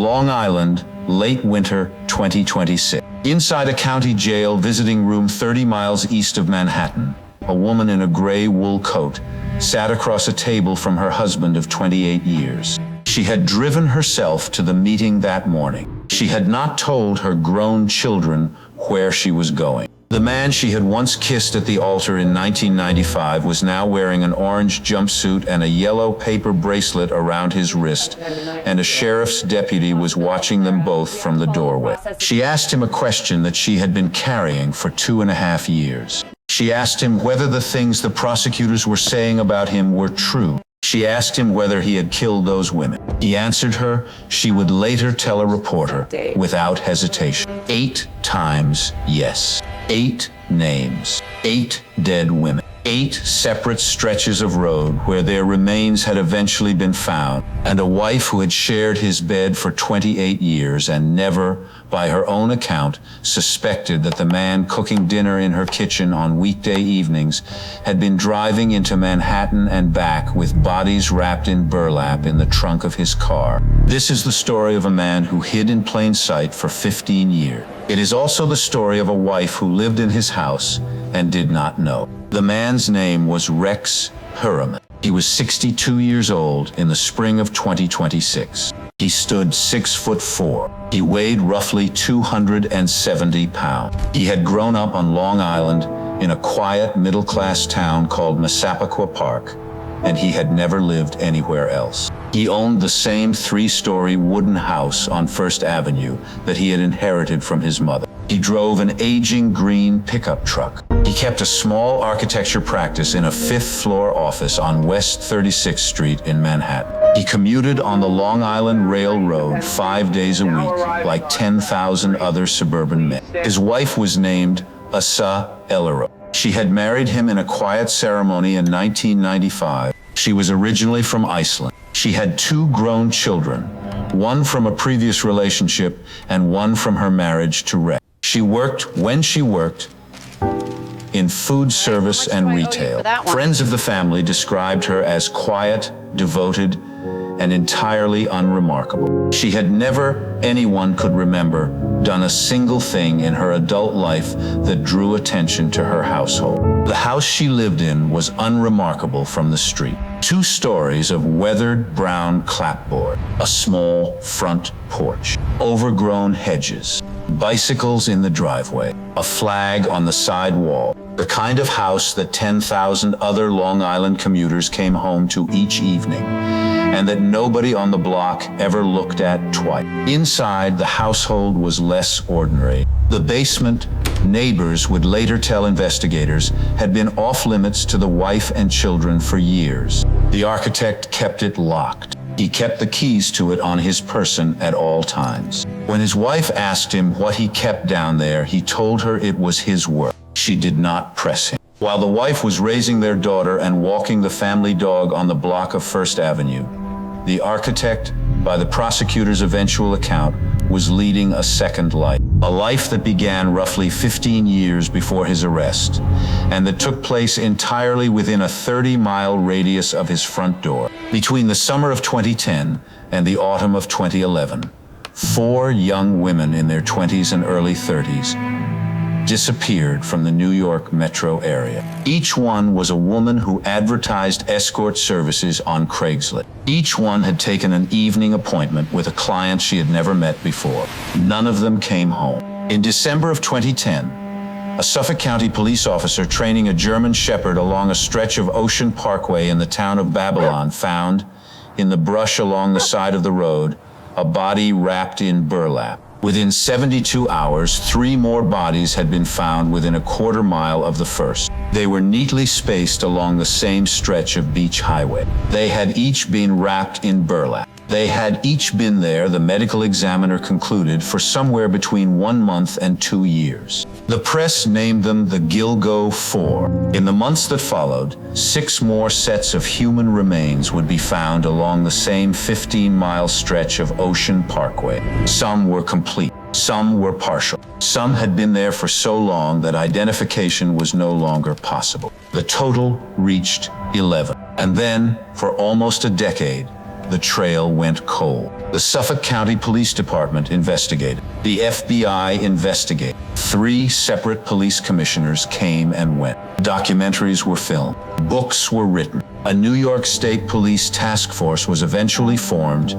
Long Island, late winter 2026. Inside a county jail visiting room 30 miles east of Manhattan, a woman in a gray wool coat sat across a table from her husband of 28 years. She had driven herself to the meeting that morning. She had not told her grown children where she was going. The man she had once kissed at the altar in 1995 was now wearing an orange jumpsuit and a yellow paper bracelet around his wrist, and a sheriff's deputy was watching them both from the doorway. She asked him a question that she had been carrying for 2.5 years. She asked him whether the things the prosecutors were saying about him were true. She asked him whether he had killed those women. He answered her she would later tell a reporter without hesitation. 8 times yes. 8 names. 8 dead women. 8 separate stretches of road where their remains had eventually been found, and a wife who had shared his bed for 28 years and never, by her own account, suspected that the man cooking dinner in her kitchen on weekday evenings had been driving into Manhattan and back with bodies wrapped in burlap in the trunk of his car. This is the story of a man who hid in plain sight for 15 years. It is also the story of a wife who lived in his house and did not know. The man's name was Rex Heuermann. He was 62 years old in the spring of 2026. He stood 6'4". He weighed roughly 270 pounds. He had grown up on Long Island in a quiet middle-class town called Massapequa Park, and he had never lived anywhere else. He owned the same 3-story wooden house on First Avenue that he had inherited from his mother. He drove an aging green pickup truck. He kept a small architecture practice in a 5th-floor office on West 36th Street in Manhattan. He commuted on the Long Island Railroad 5 days a week, like 10,000 other suburban men. His wife was named Asa Elleroy. She had married him in a quiet ceremony in 1995. She was originally from Iceland. She had 2 grown children, one from a previous relationship and one from her marriage to Rex. She worked when she worked in food service and retail. Friends of the family described her as quiet, devoted, and entirely unremarkable. She had never, anyone could remember, done a single thing in her adult life that drew attention to her household. The house she lived in was unremarkable from the street. 2 stories of weathered brown clapboard, a small front porch, overgrown hedges, bicycles in the driveway, a flag on the side wall, the kind of house that 10,000 other Long Island commuters came home to each evening, and that nobody on the block ever looked at twice. Inside, the household was less ordinary. The basement, neighbors would later tell investigators, had been off limits to the wife and children for years. The architect kept it locked. He kept the keys to it on his person at all times. When his wife asked him what he kept down there, he told her it was his work. She did not press him. While the wife was raising their daughter and walking the family dog on the block of First Avenue, the architect, by the prosecutor's eventual account, was leading a second life. A life that began roughly 15 years before his arrest, and that took place entirely within a 30-mile radius of his front door. Between the summer of 2010 and the autumn of 2011, 4 young women in their 20s and early 30s disappeared from the New York metro area. Each one was a woman who advertised escort services on Craigslist. Each one had taken an evening appointment with a client she had never met before. None of them came home. In December of 2010, a Suffolk County police officer training a German Shepherd along a stretch of Ocean Parkway in the town of Babylon found, in the brush along the side of the road, a body wrapped in burlap. Within 72 hours, 3 more bodies had been found within a quarter mile of the first. They were neatly spaced along the same stretch of Beach Highway. They had each been wrapped in burlap. They had each been there, the medical examiner concluded, for somewhere between 1 month and 2 years. The press named them the Gilgo 4. In the months that followed, 6 more sets of human remains would be found along the same 15-mile stretch of Ocean Parkway. Some were complete. Some were partial. Some had been there for so long that identification was no longer possible. The total reached 11. And then, for almost a decade, the trail went cold. The Suffolk County Police Department investigated. The FBI investigated. 3 separate police commissioners came and went. Documentaries were filmed. Books were written. A New York State Police task force was eventually formed,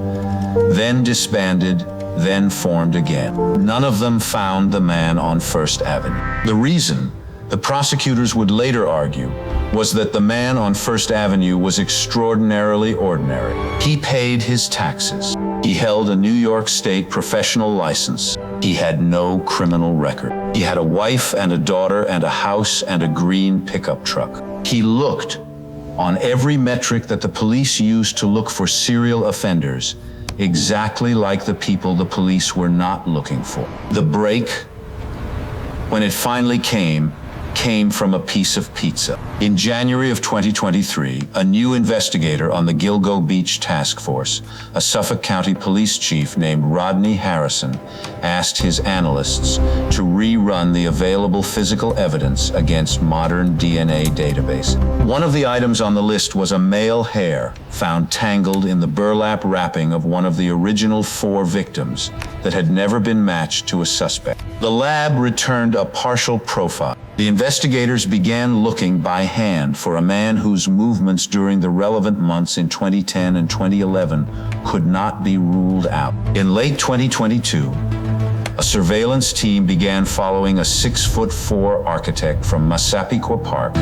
then disbanded, then formed again. None of them found the man on First Avenue. The reason, the prosecutors would later argue, was that the man on First Avenue was extraordinarily ordinary. He paid his taxes. He held a New York State professional license. He had no criminal record. He had a wife and a daughter and a house and a green pickup truck. He looked, on every metric that the police used to look for serial offenders, exactly like the people the police were not looking for. The break, when it finally came from a piece of pizza. In January of 2023, a new investigator on the Gilgo Beach task force, a Suffolk County police chief named Rodney Harrison, asked his analysts to rerun the available physical evidence against modern DNA database. One of the items on the list was a male hair found tangled in the burlap wrapping of one of the original 4 victims that had never been matched to a suspect. The lab returned a partial profile. The investigators began looking by hand for a man whose movements during the relevant months in 2010 and 2011 could not be ruled out. In late 2022, a surveillance team began following a 6'4" architect from Massapequa Park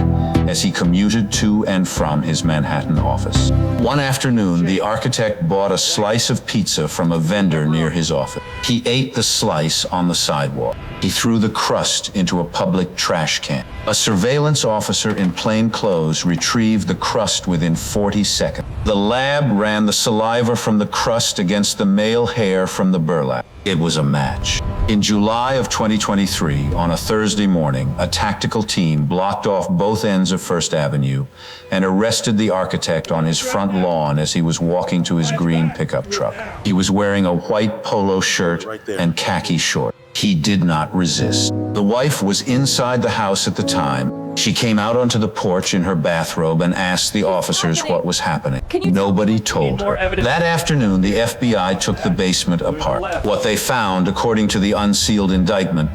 as he commuted to and from his Manhattan office. One afternoon, the architect bought a slice of pizza from a vendor near his office. He ate the slice on the sidewalk. He threw the crust into a public trash can. A surveillance officer in plain clothes retrieved the crust within 40 seconds. The lab ran the saliva from the crust against the male hair from the burlap. It was a match. In July of 2023, on a Thursday morning, a tactical team blocked off both ends of First Avenue and arrested the architect on his front lawn as he was walking to his green pickup truck. He was wearing a white polo shirt and khaki shorts. He did not resist. The wife was inside the house at the time. She came out onto the porch in her bathrobe and asked the officers what was happening. Nobody told her. That afternoon, the FBI took the basement apart. What they found, according to the unsealed indictment,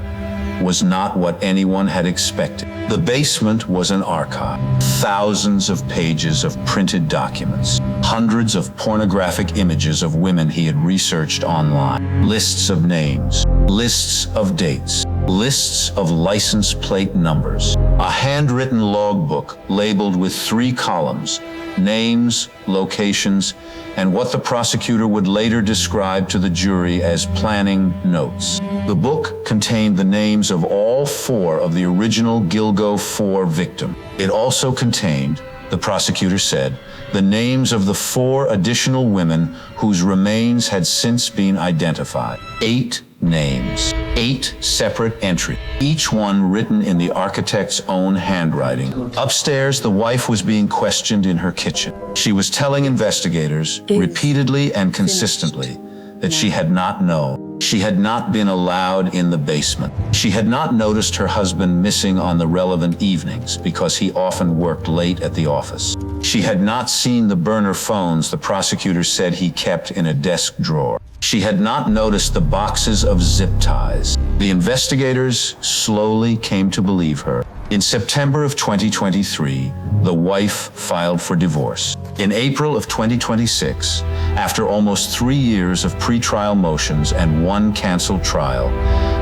was not what anyone had expected. The basement was an archive. Thousands of pages of printed documents, hundreds of pornographic images of women he had researched online, lists of names, lists of dates, lists of license plate numbers, a handwritten logbook labeled with 3 columns, names, locations, and what the prosecutor would later describe to the jury as planning notes. The book contained the names of all 4 of the original Gilgo 4 victims. It also contained, the prosecutor said, the names of the 4 additional women whose remains had since been identified. 8 names, 8 separate entries, each one written in the architect's own handwriting. Upstairs, the wife was being questioned in her kitchen. She was telling investigators repeatedly and consistently that she had not known. She had not been allowed in the basement. She had not noticed her husband missing on the relevant evenings because he often worked late at the office. She had not seen the burner phones the prosecutor said he kept in a desk drawer. She had not noticed the boxes of zip ties. The investigators slowly came to believe her. In September of 2023, the wife filed for divorce. In April of 2026, after almost 3 years of pretrial motions and 1 canceled trial,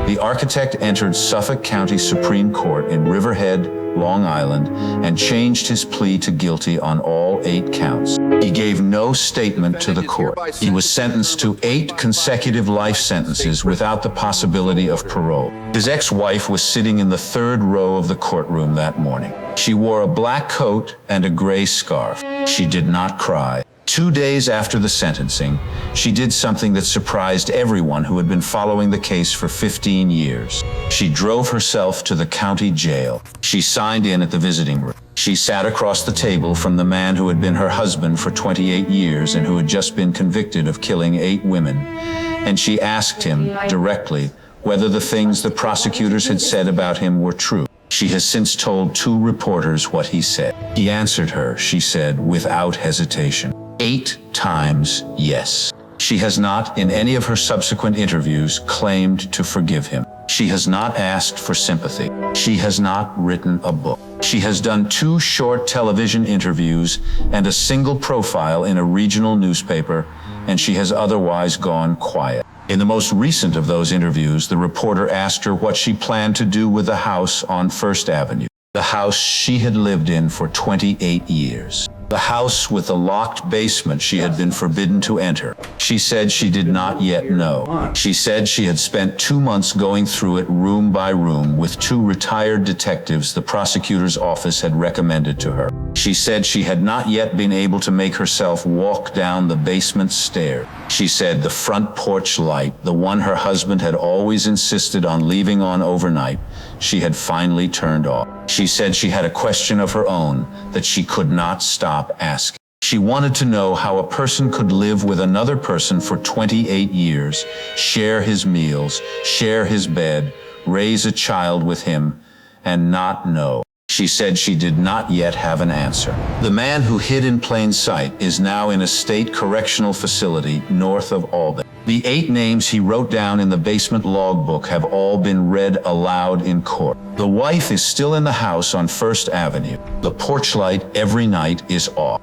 the architect entered Suffolk County Supreme Court in Riverhead, Long Island, and changed his plea to guilty on all 8 counts. He gave no statement to the court. He was sentenced to 8 consecutive life sentences without the possibility of parole. His ex-wife was sitting in the 3rd row of the courtroom that morning. She wore a black coat and a gray scarf. She did not cry. 2 days after the sentencing, she did something that surprised everyone who had been following the case for 15 years. She drove herself to the county jail. She signed in at the visiting room. She sat across the table from the man who had been her husband for 28 years and who had just been convicted of killing 8 women. And she asked him directly whether the things the prosecutors had said about him were true. She has since told 2 reporters what he said. He answered her, she said, without hesitation. 8 times yes. She has not, in any of her subsequent interviews, claimed to forgive him. She has not asked for sympathy. She has not written a book. She has done 2 short television interviews and a single profile in a regional newspaper, and she has otherwise gone quiet. In the most recent of those interviews, the reporter asked her what she planned to do with the house on First Avenue, the house she had lived in for 28 years. The house with the locked basement she had been forbidden to enter. She said she did not yet know. She said she had spent 2 months going through it room by room with 2 retired detectives the prosecutor's office had recommended to her. She said she had not yet been able to make herself walk down the basement stairs. She said the front porch light, the one her husband had always insisted on leaving on overnight, she had finally turned off. She said she had a question of her own that she could not stop asking. She wanted to know how a person could live with another person for 28 years, share his meals, share his bed, raise a child with him, and not know. She said she did not yet have an answer. The man who hid in plain sight is now in a state correctional facility north of Albany. The 8 names he wrote down in the basement logbook have all been read aloud in court. The wife is still in the house on First Avenue. The porch light every night is off.